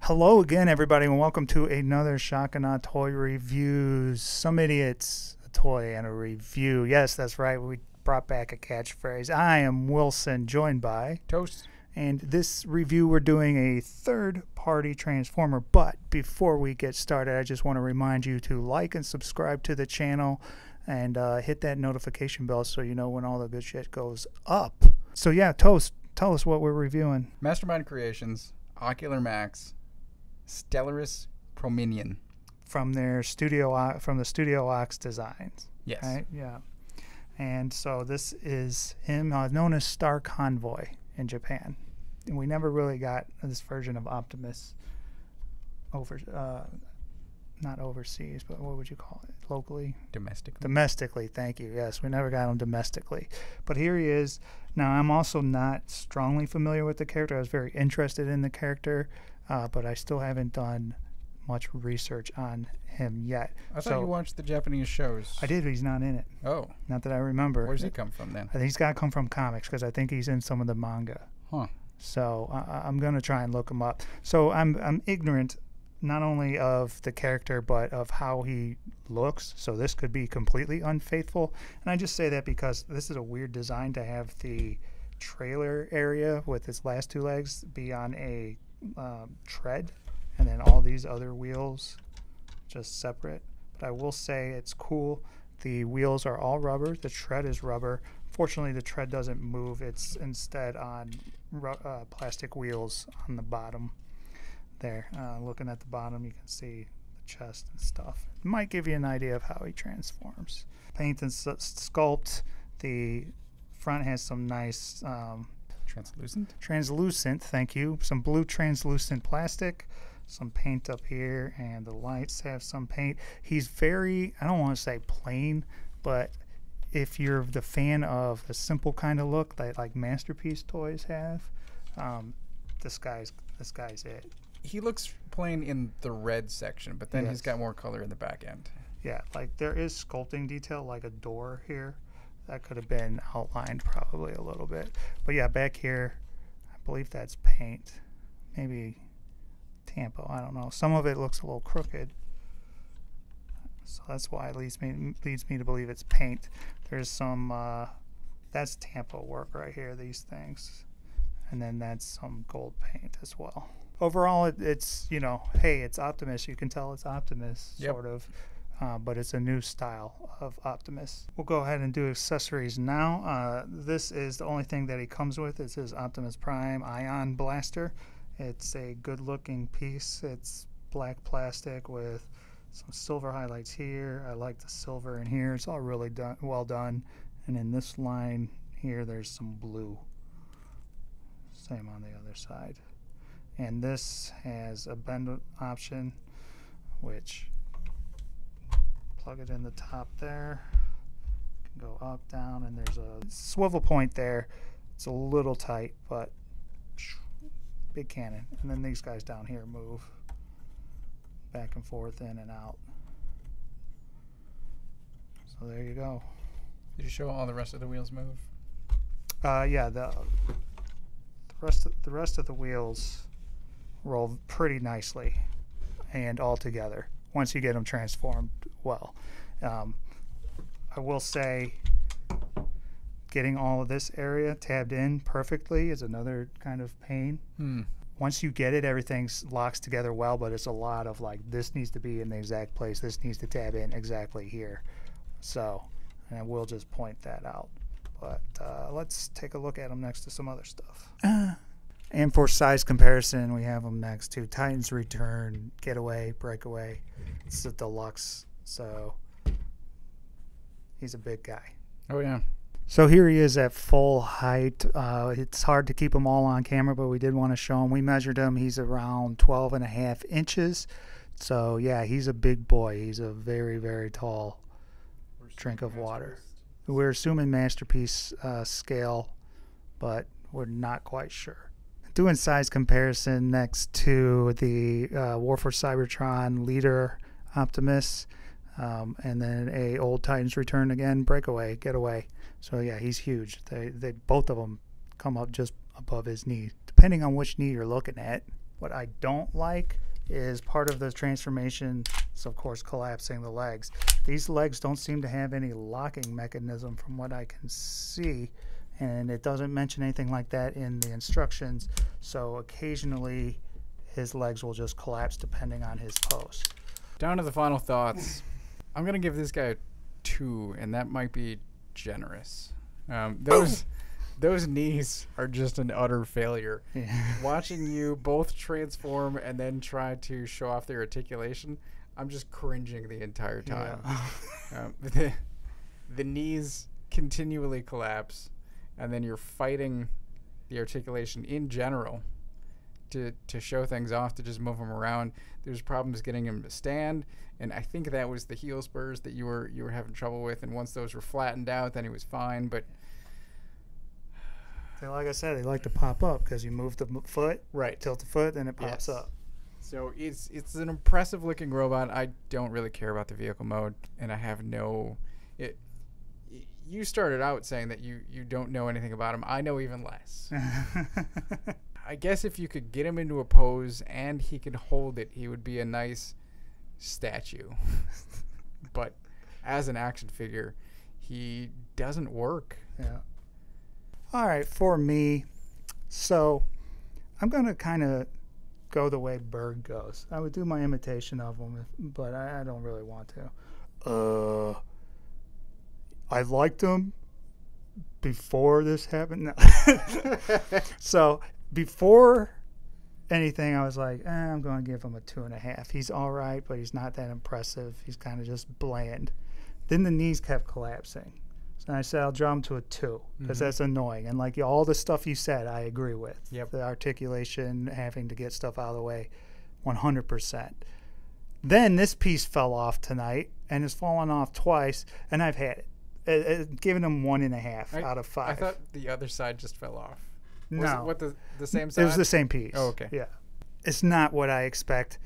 Hello again, everybody, and welcome to another Shakana Toy Reviews. Some idiots, a toy and a review. Yes, that's right. We brought back a catchphrase. I am Wilson, joined by Toast. And this review, we're doing a third-party Transformer. But before we get started, I just want to remind you to like and subscribe to the channel and hit that notification bell so you know when all the good shit goes up. So yeah, Toast, tell us what we're reviewing. Mastermind Creations, Ocular Max, STELLARUS Prominion. From the Studio Ox Designs. Yes. Right? Yeah. And so this is him, known as Star Convoy in Japan. And we never really got this version of Optimus not overseas, but what would you call it? Locally? Domestically. Domestically, thank you. Yes, we never got him domestically. But here he is. Now, I'm also not strongly familiar with the character. I was very interested in the character, but I still haven't done much research on him yet. I thought you watched the Japanese shows. I did, but he's not in it. Oh. Not that I remember. Where does he come from then? I think he's got to come from comics because I think he's in some of the manga. Huh. So I'm going to try and look him up. So I'm ignorant not only of the character but of how he looks. So this could be completely unfaithful. And I just say that because this is a weird design to have the trailer area with its last two legs be on a tread and then all these other wheels just separate. But I will say it's cool. The wheels are all rubber. The tread is rubber. Fortunately, the tread doesn't move. It's instead on plastic wheels on the bottom there. Looking at the bottom, you can see the chest and stuff. It might give you an idea of how he transforms. Paint and sculpt. The front has some nice translucent, thank you. Some blue translucent plastic. Some paint up here, and the lights have some paint. He's very, I don't want to say plain, but if you're the fan of the simple kind of look that like Masterpiece toys have, this guy's it. He looks plain in the red section, but then Yes. he's got more color in the back end. Yeah, like there is sculpting detail, like a door here. That could have been outlined probably a little bit. But yeah, back here, I believe that's paint. Maybe Tampo, I don't know. Some of it looks a little crooked. So that's why it leads me to believe it's paint. There's some, that's Tampo work right here, these things. And then that's some gold paint as well. Overall, it's, you know, hey, it's Optimus. You can tell it's Optimus, Yep. sort of. But it's a new style of Optimus. We'll go ahead and do accessories now. This is the only thing that he comes with. It's his Optimus Prime Ion Blaster. It's a good-looking piece. It's black plastic with some silver highlights here. I like the silver in here. It's all really well done. And in this line here, there's some blue. Same on the other side. And this has a bend option, which plug it in the top there. Can go up, down, and there's a swivel point there. It's a little tight, but big cannon. And then these guys down here move back and forth, in and out. So there you go. Did you show all the rest of the wheels move? Yeah, the rest of the wheels roll pretty nicely and all together once you get them transformed well. I will say getting all of this area tabbed in perfectly is another kind of pain. Once you get it, everything locks together well, but it's a lot of like, this needs to be in the exact place, this needs to tab in exactly here. So, and we'll just point that out. But let's take a look at them next to some other stuff. And for size comparison, we have them next to Titan's Return, Getaway, Breakaway. It's a deluxe, so he's a big guy. Oh, yeah. So here he is at full height. It's hard to keep them all on camera, but we did want to show him. We measured him. He's around 12.5 inches. So, yeah, he's a big boy. He's a very, very tall drink of water. We're assuming Masterpiece scale, but we're not quite sure. Doing size comparison next to the War for Cybertron Leader Optimus, and then a old Titan's Return again, Breakaway, Getaway. So yeah, he's huge. They both of them come up just above his knee, depending on which knee you're looking at. What I don't like is part of the transformation is, of course, collapsing the legs. These legs don't seem to have any locking mechanism from what I can see, and it doesn't mention anything like that in the instructions, so occasionally his legs will just collapse depending on his pose. Down to the final thoughts. I'm going to give this guy a 2, and that might be generous. Those knees are just an utter failure. Yeah. Watching you both transform and then try to show off their articulation, I'm just cringing the entire time. Yeah. The knees continually collapse, and then you're fighting the articulation in general to show things off, to just move them around. There's problems getting him to stand, and I think that was the heel spurs that you were having trouble with, and once those were flattened out, then he was fine. But like I said, they like to pop up because you move the foot, right, tilt the foot, and it pops up. So it's an impressive looking robot. I don't really care about the vehicle mode, and I have no. You started out saying that you don't know anything about him. I know even less. I guess if you could get him into a pose and he could hold it, he would be a nice statue. But as an action figure, he doesn't work. Yeah. All right, for me, so I'm going to kind of go the way Berg goes. I would do my imitation of him, but I don't really want to. I liked him before this happened. No. So before anything, I was like, I'm going to give him a 2.5. He's all right, but he's not that impressive. He's kind of just bland. Then the knees kept collapsing. So I said, I'll draw him to a 2 because that's annoying. And like all the stuff you said, I agree with. Yep. The articulation, having to get stuff out of the way, 100%. Then this piece fell off tonight and has fallen off twice, and I've had it. Giving him 1.5 out of 5. I thought the other side just fell off. No. Was it what, the same side? It was the same piece. Oh, okay. Yeah. It's not what I expect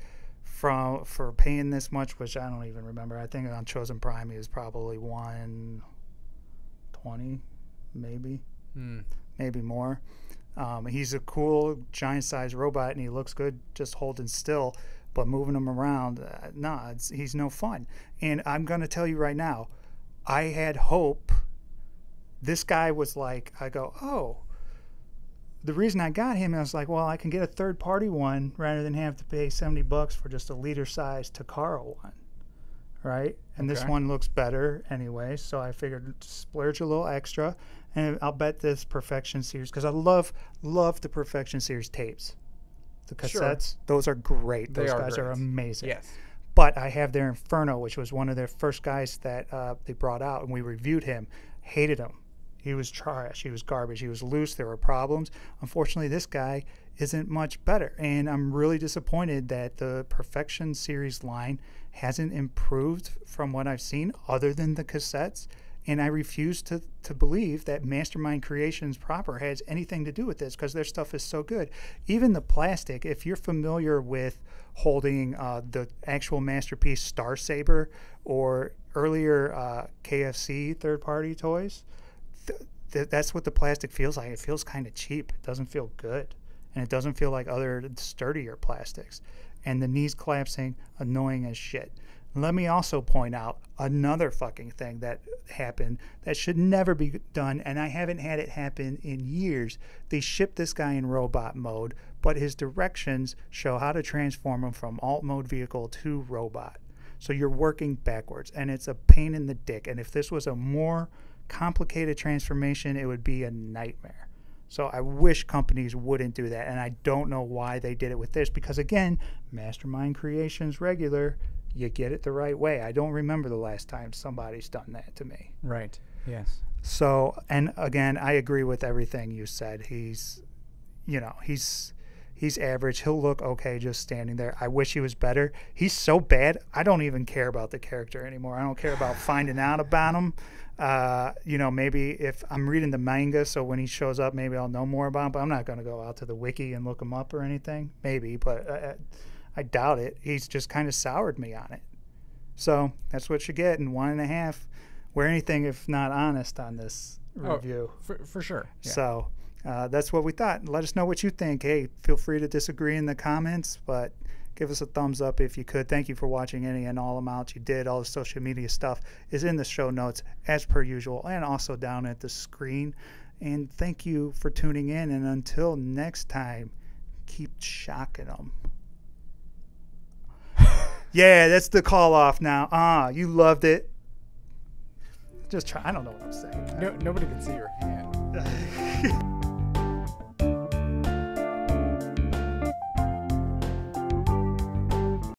for paying this much, which I don't even remember. I think on Chosen Prime he was probably 120, maybe. Maybe more. He's a cool giant-sized robot, and he looks good just holding still, but moving him around, he's no fun. And I'm going to tell you right now, I had hope. This guy was like, I go, oh, the reason I got him, I was like, well, I can get a third-party one rather than have to pay $70 for just a liter-sized Takara one, right? And this one looks better anyway, so I figured splurge a little extra, and I'll bet this Perfection Series, because I love the Perfection Series tapes. The cassettes, those are great. Those guys are amazing. Yes. But I have their Inferno, which was one of their first guys that they brought out, and we reviewed him. Hated him. He was trash. He was garbage. He was loose. There were problems. Unfortunately, this guy isn't much better, and I'm really disappointed that the Perfection Series line hasn't improved from what I've seen other than the cassettes, and I refuse to believe that Mastermind Creations proper has anything to do with this because their stuff is so good. Even the plastic, if you're familiar with holding the actual Masterpiece Star Saber or earlier KFC third-party toys, that's what the plastic feels like. It feels kind of cheap. It doesn't feel good, and it doesn't feel like other sturdier plastics. And the knees collapsing, annoying as shit. Let me also point out another fucking thing that happened that should never be done, and I haven't had it happen in years. They shipped this guy in robot mode, but his directions show how to transform him from alt mode vehicle to robot. So you're working backwards, and it's a pain in the dick. And if this was a more complicated transformation, it would be a nightmare. So I wish companies wouldn't do that, and I don't know why they did it with this, because again, Mastermind Creations regular, you get it the right way. I don't remember the last time somebody's done that to me. Right. Yes. So, and again, I agree with everything you said. He's average. He'll look okay just standing there. I wish he was better. He's so bad, I don't even care about the character anymore. I don't care about finding out about him. Maybe if I'm reading the manga, so when he shows up, maybe I'll know more about him, but I'm not going to go out to the wiki and look him up or anything. Maybe, but I doubt it. He's just kind of soured me on it. So that's what you get in 1.5. We're anything if not honest on this review. For sure. Yeah. So That's what we thought. Let us know what you think. Hey, feel free to disagree in the comments, but give us a thumbs up if you could. Thank you for watching any and all amounts you did. All the social media stuff is in the show notes as per usual and also down at the screen. And thank you for tuning in. And until next time, keep shocking them. Yeah, that's the call off now. You loved it. Just try. I don't know what I'm saying. No, nobody can see your hand.